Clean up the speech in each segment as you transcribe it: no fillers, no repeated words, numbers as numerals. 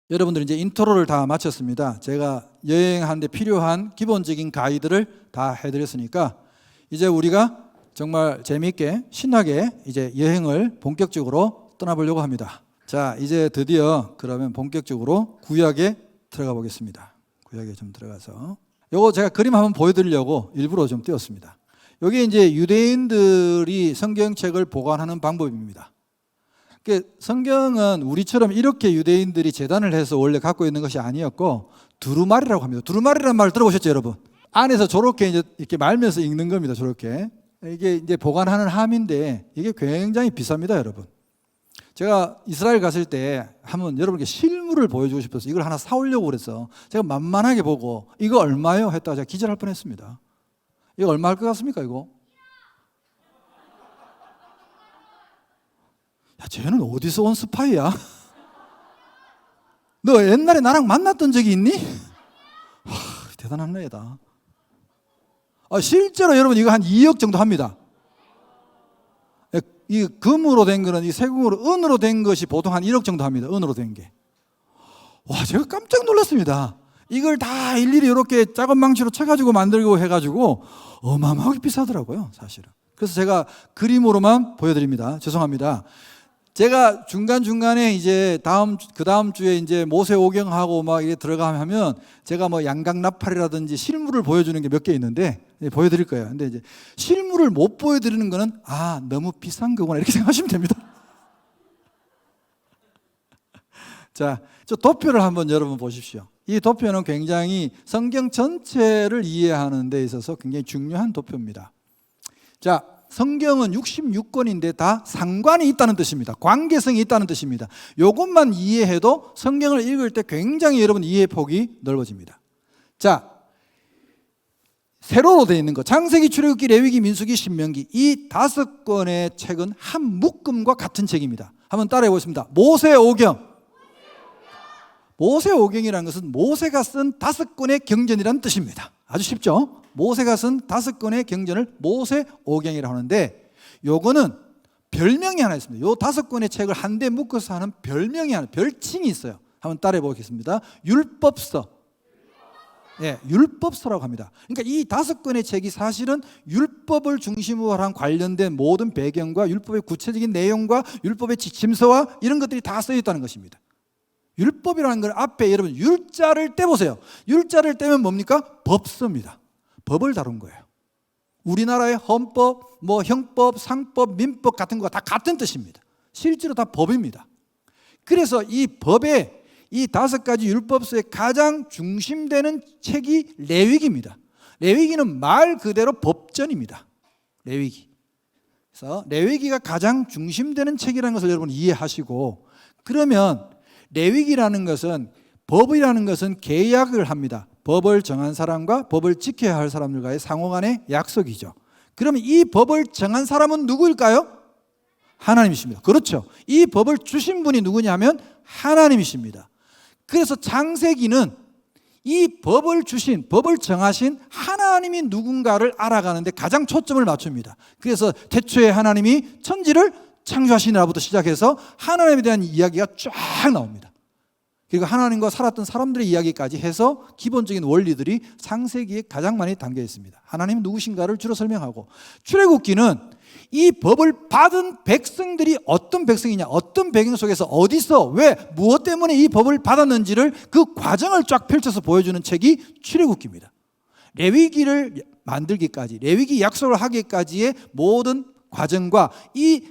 여러분들 이제 인트로를 다 마쳤습니다. 제가 여행하는데 필요한 기본적인 가이드를 다 해드렸으니까 이제 우리가 정말 재미있게 신나게 이제 여행을 본격적으로 떠나보려고 합니다. 자, 이제 드디어 그러면 본격적으로 구약에 들어가 보겠습니다. 구약에 좀 들어가서 요거 제가 그림 한번 보여드리려고 일부러 좀 띄웠습니다. 여기 이제 유대인들이 성경책을 보관하는 방법입니다. 성경은 우리처럼 이렇게 유대인들이 재단을 해서 원래 갖고 있는 것이 아니었고 두루마리라고 합니다. 두루마리라는 말 들어보셨죠, 여러분? 안에서 저렇게 이제 이렇게 말면서 읽는 겁니다. 저렇게 이게 이제 보관하는 함인데 이게 굉장히 비쌉니다, 여러분. 제가 이스라엘 갔을 때 한번 여러분께 실물을 보여주고 싶어서 이걸 하나 사오려고 그래서 제가 만만하게 보고 이거 얼마요? 했다가 제가 기절할 뻔했습니다. 이거 얼마 할 것 같습니까, 이거? 야, 쟤는 어디서 온 스파이야? 너 옛날에 나랑 만났던 적이 있니? 대단한 애다. 실제로 여러분 이거 한 2억 정도 합니다. 이 금으로 된 거는 이 세금으로 은으로 된 것이 보통 한 1억 정도 합니다. 은으로 된 게. 와, 제가 깜짝 놀랐습니다. 이걸 다 일일이 이렇게 작은 망치로 쳐가지고 만들고 해가지고 어마어마하게 비싸더라고요, 사실은. 그래서 제가 그림으로만 보여드립니다. 죄송합니다. 제가 중간중간에 이제 그 다음 주에 이제 모세오경하고 막 이게 들어가면 제가 뭐 양강나팔이라든지 실물을 보여주는 게 몇 개 있는데 보여드릴 거예요. 근데 이제 실물을 못 보여드리는 거는 너무 비싼 거구나 이렇게 생각하시면 됩니다. 자, 저 도표를 한번 여러분 보십시오. 이 도표는 굉장히 성경 전체를 이해하는 데 있어서 굉장히 중요한 도표입니다. 자, 성경은 66권인데 다 상관이 있다는 뜻입니다. 관계성이 있다는 뜻입니다. 이것만 이해해도 성경을 읽을 때 굉장히 여러분 이해 폭이 넓어집니다. 자, 세로로 되어 있는 거 창세기, 출애굽기, 레위기, 민수기, 신명기 이 5권의 책은 한 묶음과 같은 책입니다. 한번 따라해 보겠습니다. 모세오경. 모세오경이라는 것은 모세가 쓴 5권의 경전이라는 뜻입니다. 아주 쉽죠? 모세가 쓴 5권의 경전을 모세오경이라고 하는데 요거는 별명이 하나 있습니다. 요 5권의 책을 한데 묶어서 하는 별명이 하나, 별칭이 있어요. 한번 따라해 보겠습니다. 율법서. 예, 율법서라고 합니다. 그러니까 이 5권의 책이 사실은 율법을 중심으로 한 관련된 모든 배경과 율법의 구체적인 내용과 율법의 지침서와 이런 것들이 다 쓰여 있다는 것입니다. 율법이라는 걸 앞에 여러분 율자를 떼보세요. 율자를 떼면 뭡니까? 법서입니다. 법을 다룬 거예요. 우리나라의 헌법, 뭐 형법, 상법, 민법 같은 거 다 같은 뜻입니다. 실제로 다 법입니다. 그래서 이 법의 이 5가지 율법서의 가장 중심되는 책이 레위기입니다. 레위기는 말 그대로 법전입니다. 레위기. 그래서 레위기가 가장 중심되는 책이라는 것을 여러분 이해하시고, 그러면 레위기라는 것은, 법이라는 것은 계약을 합니다. 법을 정한 사람과 법을 지켜야 할 사람들과의 상호간의 약속이죠. 그러면 이 법을 정한 사람은 누구일까요? 하나님이십니다. 그렇죠. 이 법을 주신 분이 누구냐면 하나님이십니다. 그래서 창세기는 이 법을 주신, 법을 정하신 하나님이 누군가를 알아가는데 가장 초점을 맞춥니다. 그래서 태초에 하나님이 천지를 창조하시니라부터 시작해서 하나님에 대한 이야기가 쫙 나옵니다. 그리고 하나님과 살았던 사람들의 이야기까지 해서 기본적인 원리들이 창세기에 가장 많이 담겨 있습니다. 하나님은 누구신가를 주로 설명하고, 출애굽기는 이 법을 받은 백성들이 어떤 백성이냐, 어떤 배경 속에서 어디서 왜 무엇 때문에 이 법을 받았는지를 그 과정을 쫙 펼쳐서 보여주는 책이 출애굽기입니다. 레위기를 만들기까지, 레위기 약속을 하기까지의 모든 과정과 이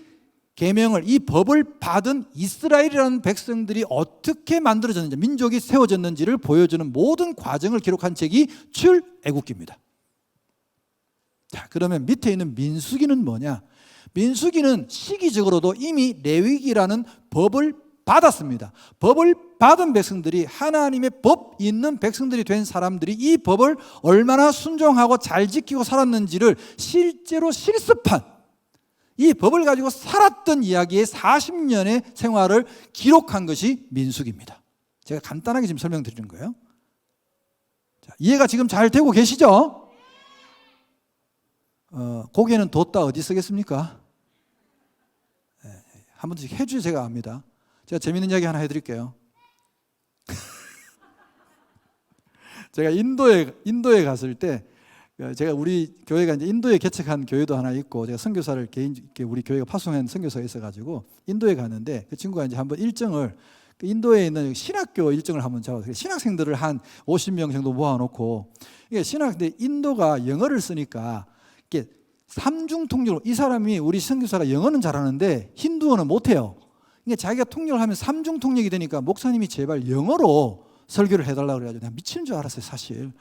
계명을, 이 법을 받은 이스라엘이라는 백성들이 어떻게 만들어졌는지, 민족이 세워졌는지를 보여주는 모든 과정을 기록한 책이 출애굽기입니다. 자, 그러면 밑에 있는 민수기는 뭐냐? 민수기는 시기적으로도 이미 레위기라는 법을 받았습니다. 법을 받은 백성들이, 하나님의 법 있는 백성들이 된 사람들이 이 법을 얼마나 순종하고 잘 지키고 살았는지를 실제로 실습한, 이 법을 가지고 살았던 이야기의 40년의 생활을 기록한 것이 민수기입니다. 제가 간단하게 지금 설명드리는 거예요. 자, 이해가 지금 잘 되고 계시죠? 고개는 뒀다 어디 쓰겠습니까? 한 번씩 해주세요. 제가 압니다. 제가 재밌는 이야기 하나 해드릴게요. 제가 인도에 갔을 때 제가 우리 교회가 이제 인도에 개척한 교회도 하나 있고 제가 선교사를 우리 교회가 파송한 선교사가 있어가지고 인도에 갔는데 그 친구가 이제 한번 일정을 인도에 있는 신학교 일정을 한번 잡아서 신학생들을 한 50명 정도 모아놓고 이게 근데 인도가 영어를 쓰니까 이게 삼중 통역으로 이 사람이 우리 선교사가 영어는 잘하는데 힌두어는 못해요. 그러니까 자기가 통역을 하면 삼중 통역이 되니까 목사님이 제발 영어로 설교를 해달라고 그래가지고 내가 미치는 줄 알았어요 사실.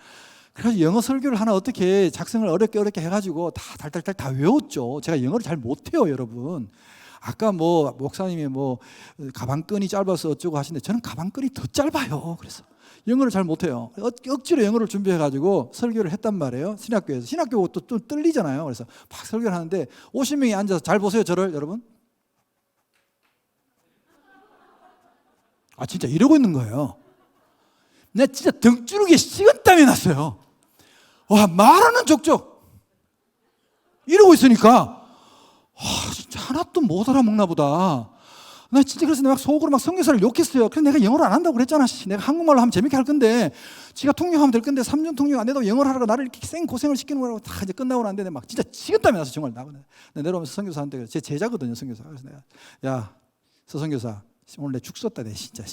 그래서 영어 설교를 하나 어떻게 작성을 어렵게 해가지고 다 달달달 다 외웠죠. 제가 영어를 잘 못해요 여러분. 아까 뭐 목사님이 뭐 가방끈이 짧아서 어쩌고 하시는데 저는 가방끈이 더 짧아요. 그래서 영어를 잘 못해요. 억지로 영어를 준비해가지고 설교를 했단 말이에요. 신학교에서. 신학교 또 좀 떨리잖아요. 그래서 막 설교를 하는데 50명이 앉아서 잘 보세요 저를 여러분. 아 진짜 이러고 있는 거예요. 내가 진짜 등줄기에 식은땀이 났어요. 와 말하는 족족 이러고 있으니까 진짜 하나도 못 알아먹나 보다. 나 진짜 그래서 내가 속으로 막 선교사를 욕했어요. 그래서 내가 영어를 안 한다고 그랬잖아. 내가 한국말로 하면 재밌게 할 건데 지가 통역하면 될 건데 3중 통역 안 돼도 영어를 하라고 나를 이렇게 생 고생을 시키는 거라고 다 이제 끝나고 나는데 막 진짜 식은땀이 나서 정말 내가 내려오면서 선교사한테 제 제자거든요 선교사. 그래서 내가 야 서선교사 오늘 내 죽 썼다 내 진짜.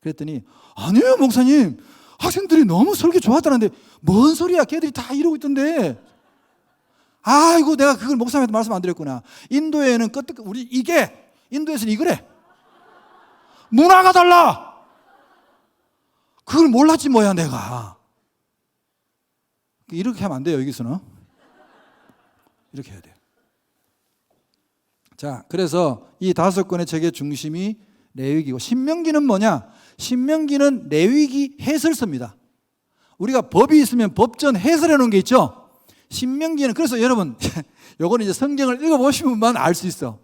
그랬더니 아니에요 목사님 학생들이 너무 설교 좋았다는데 뭔 소리야 걔들이 다 이러고 있던데. 아이고 내가 그걸 목사님한테 말씀 안 드렸구나. 인도에는 우리 인도에서는 이거래. 문화가 달라. 그걸 몰랐지 뭐야 내가. 이렇게 하면 안 돼요 여기서는. 이렇게 해야 돼요. 자 그래서 이 5권의 책의 중심이 레위기고 신명기는 뭐냐? 신명기는 레위기 해설서입니다. 우리가 법이 있으면 법전 해설해 놓은 게 있죠. 신명기는 그래서 여러분 요거는 이제 성경을 읽어보시면만 알 수 있어.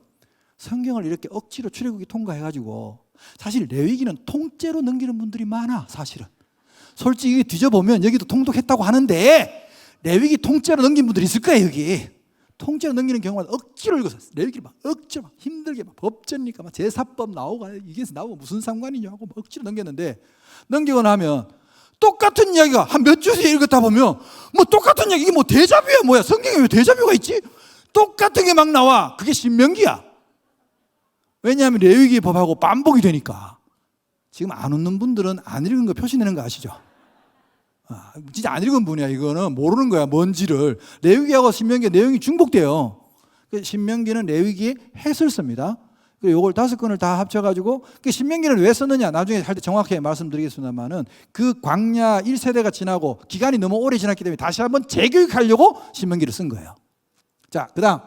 성경을 이렇게 억지로 출애굽기 통과해가지고 사실 레위기는 통째로 넘기는 분들이 많아. 사실은 솔직히 뒤져보면 여기도 통독했다고 하는데 레위기 통째로 넘긴 분들이 있을 거예요. 여기 통째로 넘기는 경우가 억지로 읽어서 레위기를 막 억지로 막 힘들게 막 법전이니까 막 제사법 나오고 이게 나오고 무슨 상관이냐고 억지로 넘겼는데 넘기고 나면 똑같은 이야기가 한 몇 주에 읽었다 보면 뭐 똑같은 이야기 이게 뭐 데자뷰야 뭐야. 성경에 왜 데자뷰가 있지? 똑같은 게 막 나와. 그게 신명기야. 왜냐하면 레위기 법하고 반복이 되니까. 지금 안 웃는 분들은 안 읽은 거 표시내는 거 아시죠? 진짜 안 읽은 분이야. 이거는 모르는 거야 뭔지를. 레위기하고 신명기 내용이 중복돼요. 신명기는 레위기의 해설서입니다. 그리고 이걸 5권을 다 합쳐가지고 신명기는 왜 썼느냐 나중에 할 때 정확하게 말씀드리겠습니다만은 그 광야 1세대가 지나고 기간이 너무 오래 지났기 때문에 다시 한번 재교육하려고 신명기를 쓴 거예요. 자, 그 다음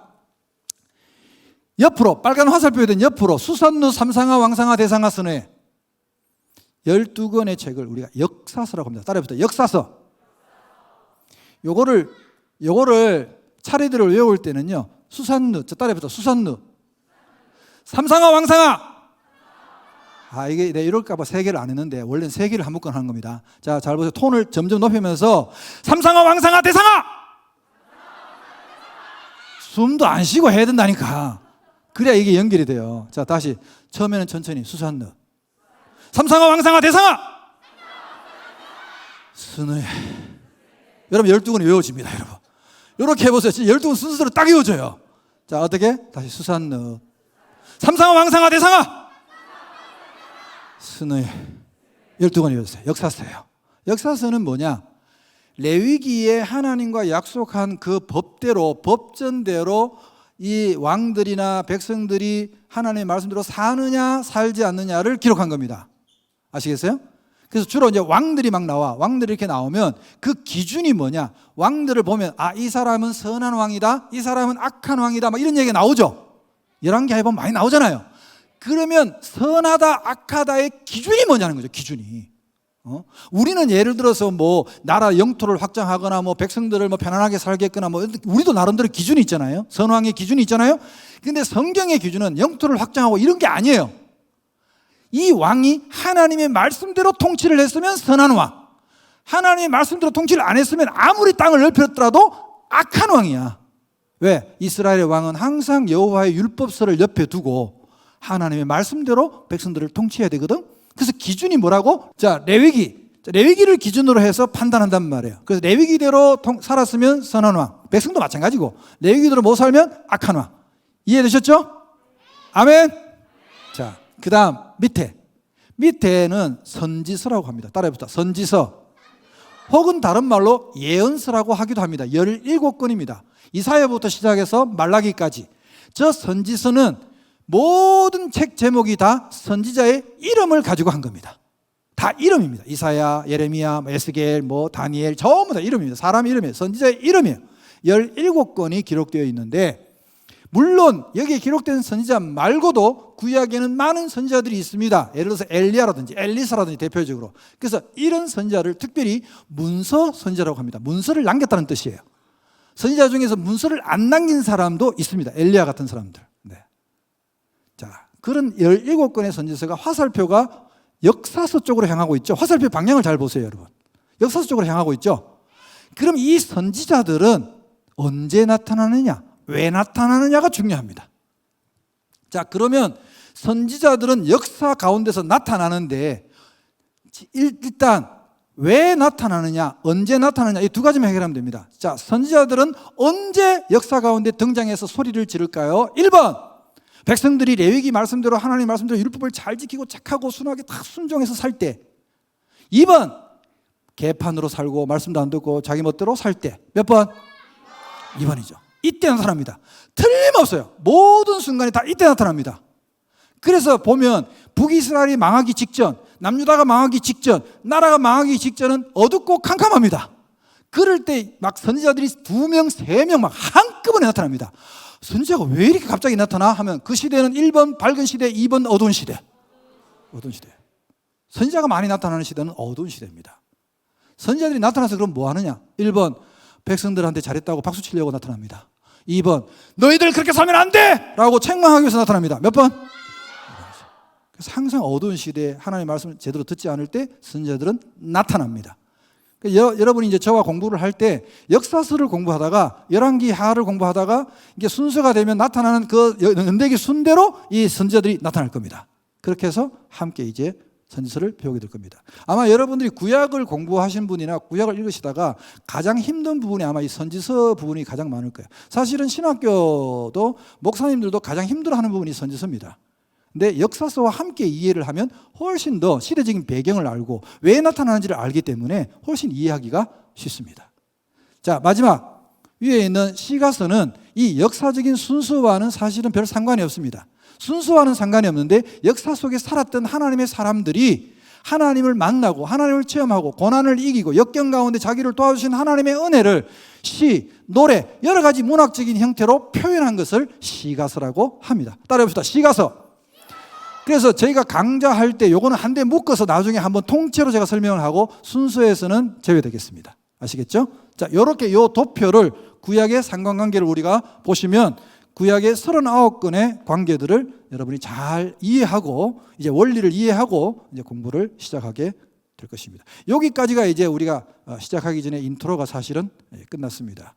옆으로 빨간 화살표에 된 옆으로 수산루 삼상하 왕상하 대상하 선회 12권의 책을 우리가 역사서라고 합니다. 따라해보세요. 역사서. 요거를 차례대로 외울 때는요 수산루, 따라해보세요. 수산루 삼상하 왕상하. 이게 내가 이럴까봐 3개를 안 했는데 원래는 3개를 한 묶어 하는 겁니다. 자, 잘 보세요. 톤을 점점 높이면서 삼상하 왕상하 대상하. 숨도 안 쉬고 해야 된다니까. 그래야 이게 연결이 돼요. 자, 다시 처음에는 천천히 수산루 삼상하 왕상하 대상하 순회. 여러분 12권이 외워집니다. 여러분 이렇게 해보세요. 12권 순서로 딱 외워져요. 자, 어떻게? 다시 수산루 삼상하 왕상하 대상하 순회. 12권이 외워졌어요. 역사서예요. 역사서는 뭐냐? 레위기에 하나님과 약속한 그 법대로 법전대로 이 왕들이나 백성들이 하나님의 말씀대로 사느냐 살지 않느냐를 기록한 겁니다. 아시겠어요? 그래서 주로 이제 왕들이 막 나와. 왕들이 이렇게 나오면 그 기준이 뭐냐? 왕들을 보면 이 사람은 선한 왕이다. 이 사람은 악한 왕이다. 막 이런 얘기가 나오죠. 열왕기하에 보면 많이 나오잖아요. 그러면 선하다 악하다의 기준이 뭐냐는 거죠. 기준이. 우리는 예를 들어서 뭐 나라 영토를 확장하거나 뭐 백성들을 뭐 편안하게 살겠거나 뭐 우리도 나름대로 기준이 있잖아요. 선왕의 기준이 있잖아요. 근데 성경의 기준은 영토를 확장하고 이런 게 아니에요. 이 왕이 하나님의 말씀대로 통치를 했으면 선한 왕, 하나님의 말씀대로 통치를 안 했으면 아무리 땅을 넓혔더라도 악한 왕이야. 왜? 이스라엘의 왕은 항상 여호와의 율법서를 옆에 두고 하나님의 말씀대로 백성들을 통치해야 되거든. 그래서 기준이 뭐라고? 자, 레위기 자, 레위기를 기준으로 해서 판단한단 말이에요. 그래서 레위기대로 살았으면 선한 왕, 백성도 마찬가지고 레위기대로 못 살면 악한 왕. 이해되셨죠? 아멘. 자, 그 다음 밑에는 선지서라고 합니다. 따라해봅시다. 선지서, 혹은 다른 말로 예언서라고 하기도 합니다. 17권입니다. 이사야부터 시작해서 말라기까지. 저 선지서는 모든 책 제목이 다 선지자의 이름을 가지고 한 겁니다. 다 이름입니다. 이사야, 예레미야, 에스겔, 다니엘 전부 다 이름입니다. 사람 이름이에요. 선지자의 이름이에요. 17권이 기록되어 있는데, 물론 여기에 기록된 선지자 말고도 구약에는 많은 선지자들이 있습니다. 예를 들어서 엘리야라든지 엘리사라든지 대표적으로. 그래서 이런 선지자를 특별히 문서 선지자라고 합니다. 문서를 남겼다는 뜻이에요. 선지자 중에서 문서를 안 남긴 사람도 있습니다. 엘리야 같은 사람들. 네. 자, 그런 17권의 선지서가 화살표가 역사서 쪽으로 향하고 있죠. 화살표 방향을 잘 보세요, 여러분. 역사서 쪽으로 향하고 있죠. 그럼 이 선지자들은 언제 나타나느냐, 왜 나타나느냐가 중요합니다. 자, 그러면 선지자들은 역사 가운데서 나타나는데, 일단 왜 나타나느냐, 언제 나타나느냐, 이 두 가지만 해결하면 됩니다. 자, 선지자들은 언제 역사 가운데 등장해서 소리를 지를까요? 1번, 백성들이 레위기 말씀대로, 하나님 말씀대로 율법을 잘 지키고 착하고 순하게 다 순종해서 살 때. 2번, 개판으로 살고 말씀도 안 듣고 자기 멋대로 살 때. 몇 번? 2번이죠. 이때 나타납니다. 틀림없어요. 모든 순간이 다 이때 나타납니다. 그래서 보면 북이스라엘이 망하기 직전, 남유다가 망하기 직전, 나라가 망하기 직전은 어둡고 캄캄합니다. 그럴 때 막 선지자들이 2명, 3명 막 한꺼번에 나타납니다. 선지자가 왜 이렇게 갑자기 나타나? 하면 그 시대는 1번 밝은 시대, 2번 어두운 시대. 어두운 시대. 선지자가 많이 나타나는 시대는 어두운 시대입니다. 선지자들이 나타나서 그럼 뭐 하느냐? 1번 백성들한테 잘했다고 박수 치려고 나타납니다. 2번 너희들 그렇게 살면 안 돼! 라고 책망하기 위해서 나타납니다. 몇 번? 그래서 항상 어두운 시대에 하나님의 말씀을 제대로 듣지 않을 때 선지자들은 나타납니다. 여러분이 이제 저와 공부를 할 때 역사서를 공부하다가 열왕기 하를 공부하다가 이게 순서가 되면 나타나는 그 연대기 순대로 이 선지자들이 나타날 겁니다. 그렇게 해서 함께 이제 선지서를 배우게 될 겁니다. 아마 여러분들이 구약을 공부하신 분이나 구약을 읽으시다가 가장 힘든 부분이 아마 이 선지서 부분이 가장 많을 거예요. 사실은 신학교도 목사님들도 가장 힘들어하는 부분이 선지서입니다. 근데 역사서와 함께 이해를 하면 훨씬 더 시대적인 배경을 알고 왜 나타나는지를 알기 때문에 훨씬 이해하기가 쉽습니다. 자, 마지막 위에 있는 시가서는 이 역사적인 순서와는 사실은 별 상관이 없습니다. 순서와는 상관이 없는데 역사 속에 살았던 하나님의 사람들이 하나님을 만나고 하나님을 체험하고 고난을 이기고 역경 가운데 자기를 도와주신 하나님의 은혜를 시, 노래, 여러 가지 문학적인 형태로 표현한 것을 시가서라고 합니다. 따라해봅시다. 시가서. 그래서 저희가 강좌할 때 요거는 한 대 묶어서 나중에 한번 통째로 제가 설명을 하고 순서에서는 제외되겠습니다. 아시겠죠? 자, 요렇게 요 도표를 구약의 상관관계를 우리가 보시면 구약의 39건의 관계들을 여러분이 잘 이해하고 이제 원리를 이해하고 이제 공부를 시작하게 될 것입니다. 여기까지가 이제 우리가 시작하기 전에 인트로가 사실은 끝났습니다.